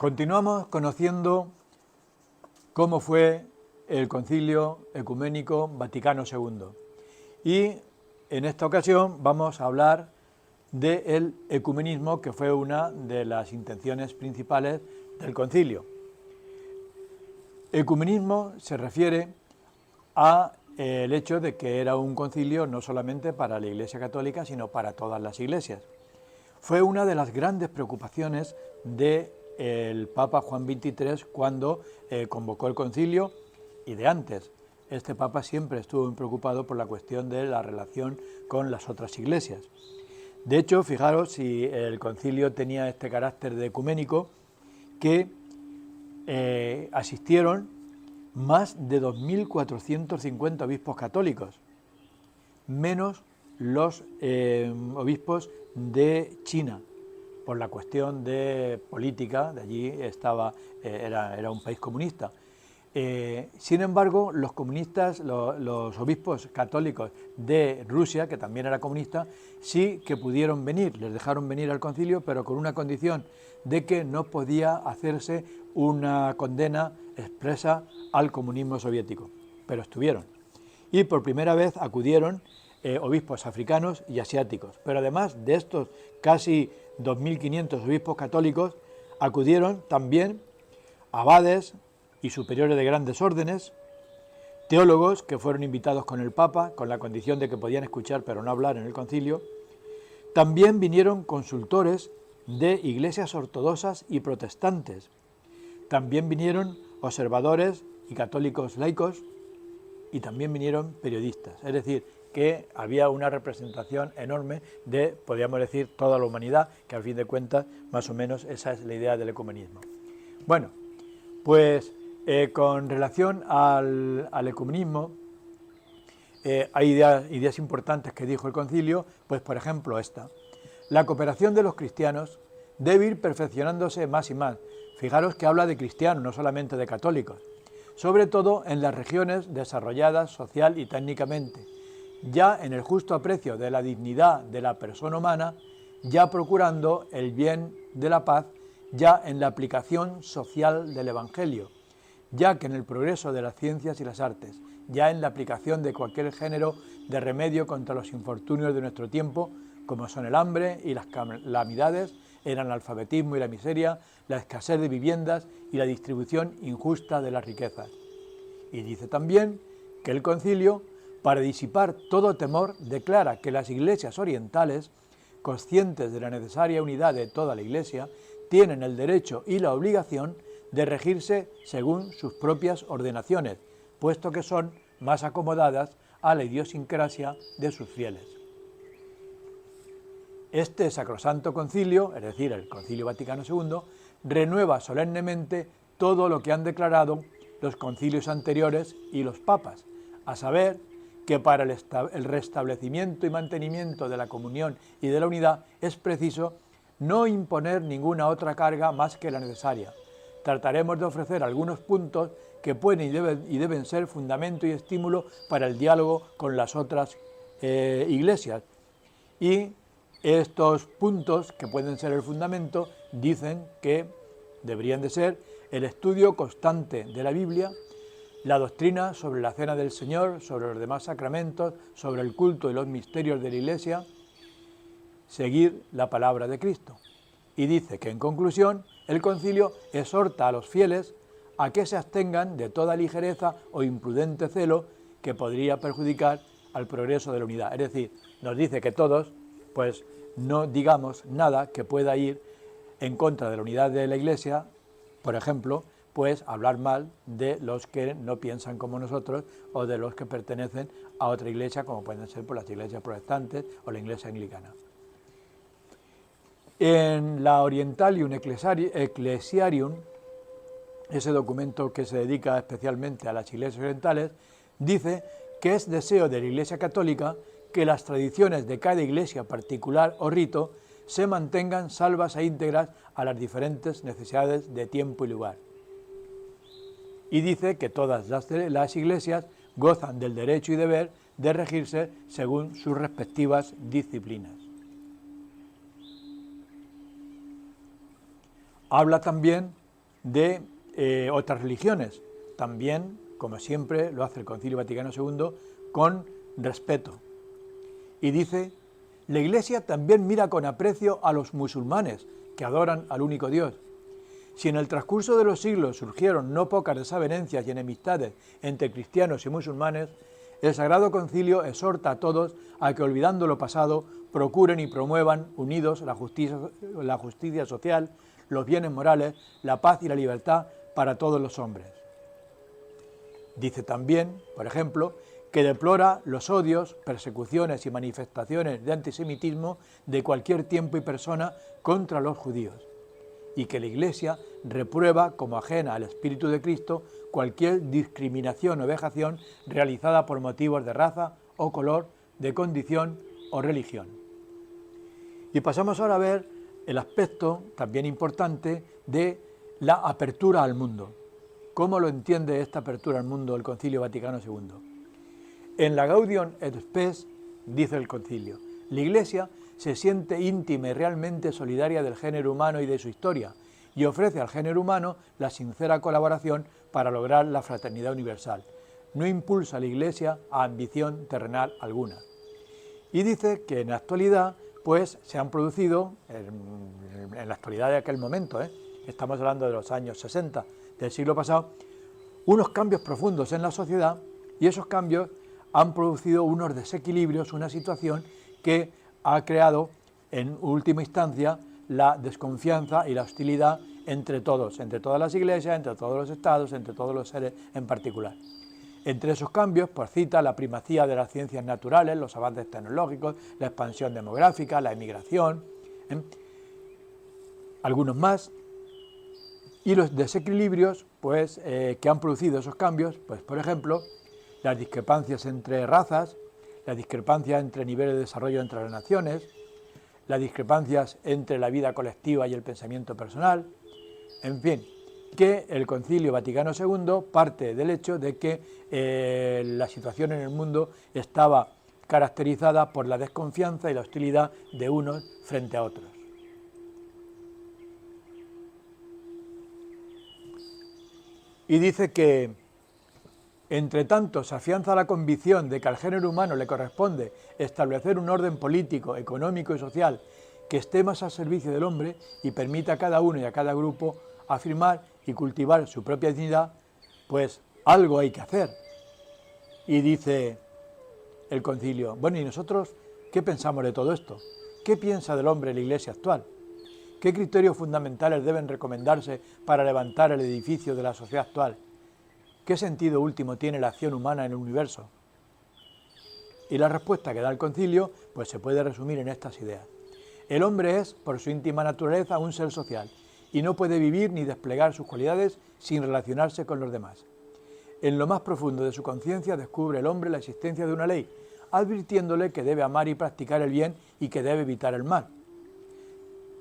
Continuamos conociendo cómo fue el Concilio Ecuménico Vaticano II y en esta ocasión vamos a hablar del ecumenismo, que fue una de las intenciones principales del concilio. Ecumenismo se refiere a el hecho de que era un concilio no solamente para la Iglesia Católica, sino para todas las iglesias. Fue una de las grandes preocupaciones del Papa Juan XXIII cuando convocó el concilio, y de antes. Este Papa siempre estuvo muy preocupado por la cuestión de la relación con las otras iglesias. De hecho, fijaros si el concilio tenía este carácter de ecuménico, que asistieron más de 2.450 obispos católicos, menos los obispos de China, por la cuestión de política. De allí era un país comunista. Sin embargo, los comunistas, los obispos católicos de Rusia, que también era comunista, sí que pudieron venir, les dejaron venir al concilio, pero con una condición, de que no podía hacerse una condena expresa al comunismo soviético, pero estuvieron. Y por primera vez acudieron obispos africanos y asiáticos, pero además de estos casi 2.500 obispos católicos, acudieron también abades y superiores de grandes órdenes, teólogos que fueron invitados con el Papa, con la condición de que podían escuchar pero no hablar en el concilio. También vinieron consultores de iglesias ortodoxas y protestantes. También vinieron observadores y católicos laicos, y también vinieron periodistas. Es decir, que había una representación enorme de, podríamos decir, toda la humanidad, que al fin de cuentas, más o menos, esa es la idea del ecumenismo. Bueno, pues con relación al ecumenismo, hay ideas importantes que dijo el concilio, pues por ejemplo esta: la cooperación de los cristianos debe ir perfeccionándose más y más. Fijaros que habla de cristianos, no solamente de católicos, sobre todo en las regiones desarrolladas social y técnicamente, ya en el justo aprecio de la dignidad de la persona humana, ya procurando el bien de la paz, ya en la aplicación social del Evangelio, ya que en el progreso de las ciencias y las artes, ya en la aplicación de cualquier género de remedio contra los infortunios de nuestro tiempo, como son el hambre y las calamidades, el analfabetismo y la miseria, la escasez de viviendas y la distribución injusta de las riquezas. Y dice también que el concilio, para disipar todo temor, declara que las iglesias orientales, conscientes de la necesaria unidad de toda la Iglesia, tienen el derecho y la obligación de regirse según sus propias ordenaciones, puesto que son más acomodadas a la idiosincrasia de sus fieles. Este sacrosanto concilio, es decir, el Concilio Vaticano II, renueva solemnemente todo lo que han declarado los concilios anteriores y los papas, a saber, que para el restablecimiento y mantenimiento de la comunión y de la unidad es preciso no imponer ninguna otra carga más que la necesaria. Trataremos de ofrecer algunos puntos que pueden y deben ser fundamento y estímulo para el diálogo con las otras iglesias. Y estos puntos, que pueden ser el fundamento, dicen que deberían de ser el estudio constante de la Biblia, la doctrina sobre la cena del Señor, sobre los demás sacramentos, sobre el culto y los misterios de la Iglesia, seguir la palabra de Cristo. Y dice que, en conclusión, el concilio exhorta a los fieles a que se abstengan de toda ligereza o imprudente celo que podría perjudicar al progreso de la unidad. Es decir, nos dice que todos, pues, no digamos nada que pueda ir en contra de la unidad de la Iglesia. Por ejemplo, pues hablar mal de los que no piensan como nosotros o de los que pertenecen a otra iglesia, como pueden ser por las iglesias protestantes o la iglesia anglicana. En la Orientalium Ecclesiarium, ese documento que se dedica especialmente a las iglesias orientales, dice que es deseo de la Iglesia Católica que las tradiciones de cada iglesia particular o rito se mantengan salvas e íntegras a las diferentes necesidades de tiempo y lugar. Y dice que todas las iglesias gozan del derecho y deber de regirse según sus respectivas disciplinas. Habla también de otras religiones. También, como siempre, lo hace el Concilio Vaticano II, con respeto. Y dice: la Iglesia también mira con aprecio a los musulmanes, que adoran al único Dios. Si en el transcurso de los siglos surgieron no pocas desavenencias y enemistades entre cristianos y musulmanes, el Sagrado Concilio exhorta a todos a que, olvidando lo pasado, procuren y promuevan unidos la justicia social, los bienes morales, la paz y la libertad para todos los hombres. Dice también, por ejemplo, que deplora los odios, persecuciones y manifestaciones de antisemitismo de cualquier tiempo y persona contra los judíos, y que la Iglesia reprueba como ajena al Espíritu de Cristo cualquier discriminación o vejación realizada por motivos de raza o color, de condición o religión. Y pasamos ahora a ver el aspecto también importante de la apertura al mundo. ¿Cómo lo entiende esta apertura al mundo el Concilio Vaticano II? En la Gaudium et Spes, dice el Concilio, la Iglesia se siente íntima y realmente solidaria del género humano y de su historia, y ofrece al género humano la sincera colaboración para lograr la fraternidad universal. No impulsa a la Iglesia a ambición terrenal alguna. Y dice que en la actualidad, pues se han producido, en la actualidad de aquel momento, estamos hablando de los años 60 del siglo pasado, unos cambios profundos en la sociedad, y esos cambios han producido unos desequilibrios, una situación que ha creado en última instancia la desconfianza y la hostilidad entre todos, entre todas las iglesias, entre todos los estados, entre todos los seres en particular. Entre esos cambios, pues cita la primacía de las ciencias naturales, los avances tecnológicos, la expansión demográfica, la emigración, algunos más, y los desequilibrios pues, que han producido esos cambios, pues por ejemplo, las discrepancias entre razas, las discrepancias entre niveles de desarrollo entre las naciones, las discrepancias entre la vida colectiva y el pensamiento personal, en fin, que el Concilio Vaticano II parte del hecho de que la situación en el mundo estaba caracterizada por la desconfianza y la hostilidad de unos frente a otros. Y dice que, entre tanto, se afianza la convicción de que al género humano le corresponde establecer un orden político, económico y social que esté más al servicio del hombre y permita a cada uno y a cada grupo afirmar y cultivar su propia dignidad, pues algo hay que hacer. Y dice el Concilio, bueno, ¿y nosotros qué pensamos de todo esto? ¿Qué piensa del hombre la Iglesia actual? ¿Qué criterios fundamentales deben recomendarse para levantar el edificio de la sociedad actual? ¿Qué sentido último tiene la acción humana en el universo? Y la respuesta que da el Concilio pues se puede resumir en estas ideas. El hombre es, por su íntima naturaleza, un ser social y no puede vivir ni desplegar sus cualidades sin relacionarse con los demás. En lo más profundo de su conciencia descubre el hombre la existencia de una ley, advirtiéndole que debe amar y practicar el bien y que debe evitar el mal.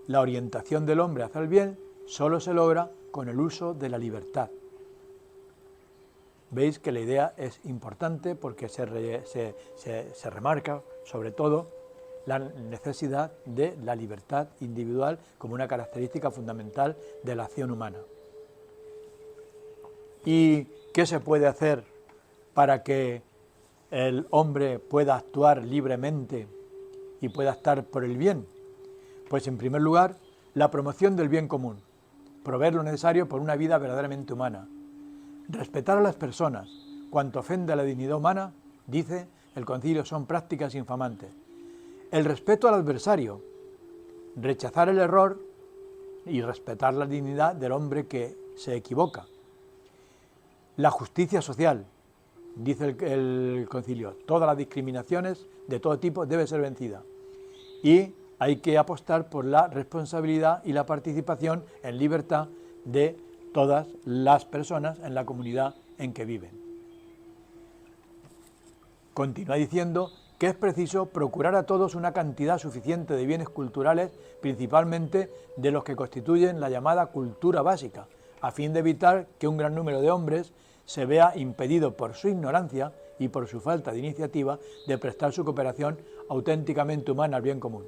La orientación del hombre hacia el bien solo se logra con el uso de la libertad. Veis que la idea es importante porque se remarca sobre todo la necesidad de la libertad individual como una característica fundamental de la acción humana. ¿Y qué se puede hacer para que el hombre pueda actuar libremente y pueda estar por el bien? Pues en primer lugar, la promoción del bien común, proveer lo necesario por una vida verdaderamente humana. Respetar a las personas, cuanto ofende a la dignidad humana, dice el Concilio, son prácticas infamantes. El respeto al adversario, rechazar el error y respetar la dignidad del hombre que se equivoca. La justicia social, dice el Concilio, todas las discriminaciones de todo tipo deben ser vencidas. Y hay que apostar por la responsabilidad y la participación en libertad de todas las personas en la comunidad en que viven. Continúa diciendo que es preciso procurar a todos una cantidad suficiente de bienes culturales, principalmente de los que constituyen la llamada cultura básica, a fin de evitar que un gran número de hombres se vea impedido por su ignorancia y por su falta de iniciativa de prestar su cooperación auténticamente humana al bien común.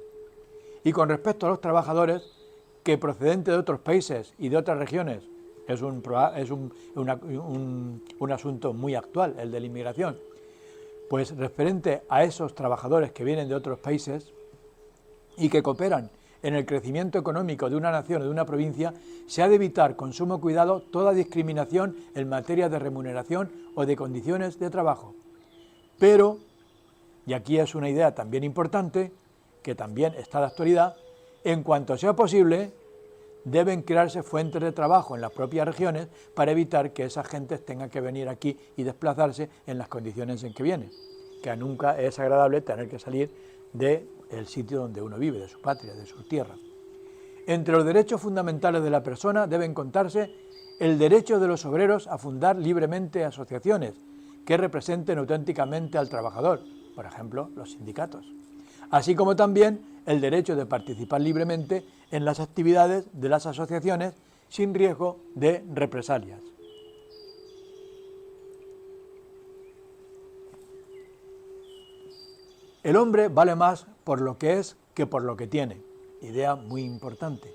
Y con respecto a los trabajadores, que procedentes de otros países y de otras regiones, Es un asunto muy actual, el de la inmigración. Pues referente a esos trabajadores que vienen de otros países y que cooperan en el crecimiento económico de una nación o de una provincia, se ha de evitar con sumo cuidado toda discriminación en materia de remuneración o de condiciones de trabajo. Pero, y aquí es una idea también importante, que también está de actualidad, en cuanto sea posible, deben crearse fuentes de trabajo en las propias regiones para evitar que esa gente tenga que venir aquí y desplazarse en las condiciones en que viene, que nunca es agradable tener que salir del sitio donde uno vive, de su patria, de su tierra. Entre los derechos fundamentales de la persona deben contarse el derecho de los obreros a fundar libremente asociaciones que representen auténticamente al trabajador, por ejemplo, los sindicatos, así como también el derecho de participar libremente en las actividades de las asociaciones sin riesgo de represalias. El hombre vale más por lo que es que por lo que tiene, idea muy importante.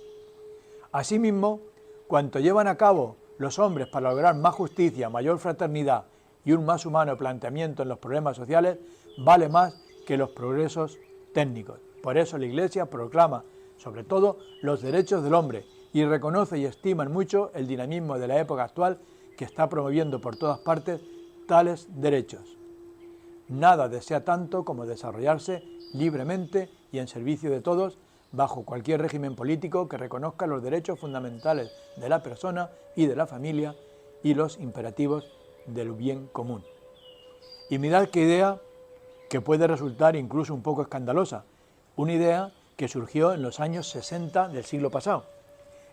Asimismo, cuanto llevan a cabo los hombres para lograr más justicia, mayor fraternidad y un más humano planteamiento en los problemas sociales, vale más que los progresos técnicos. Por eso la Iglesia proclama, sobre todo, los derechos del hombre y reconoce y estima mucho el dinamismo de la época actual que está promoviendo por todas partes tales derechos. Nada desea tanto como desarrollarse libremente y en servicio de todos bajo cualquier régimen político que reconozca los derechos fundamentales de la persona y de la familia y los imperativos del bien común. Y mirad qué idea que puede resultar incluso un poco escandalosa, una idea que surgió en los años 60 del siglo pasado.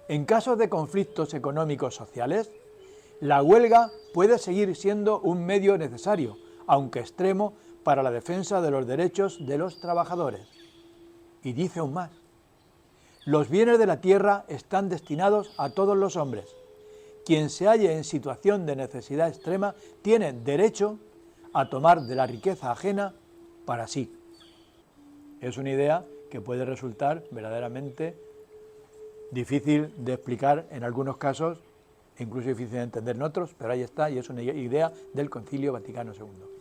En casos de conflictos económicos sociales, la huelga puede seguir siendo un medio necesario, aunque extremo, para la defensa de los derechos de los trabajadores. Y dice aún más: los bienes de la tierra están destinados a todos los hombres. Quien se halle en situación de necesidad extrema tiene derecho a tomar de la riqueza ajena para sí. Es una idea que puede resultar verdaderamente difícil de explicar en algunos casos, incluso difícil de entender en otros, pero ahí está, y es una idea del Concilio Vaticano II.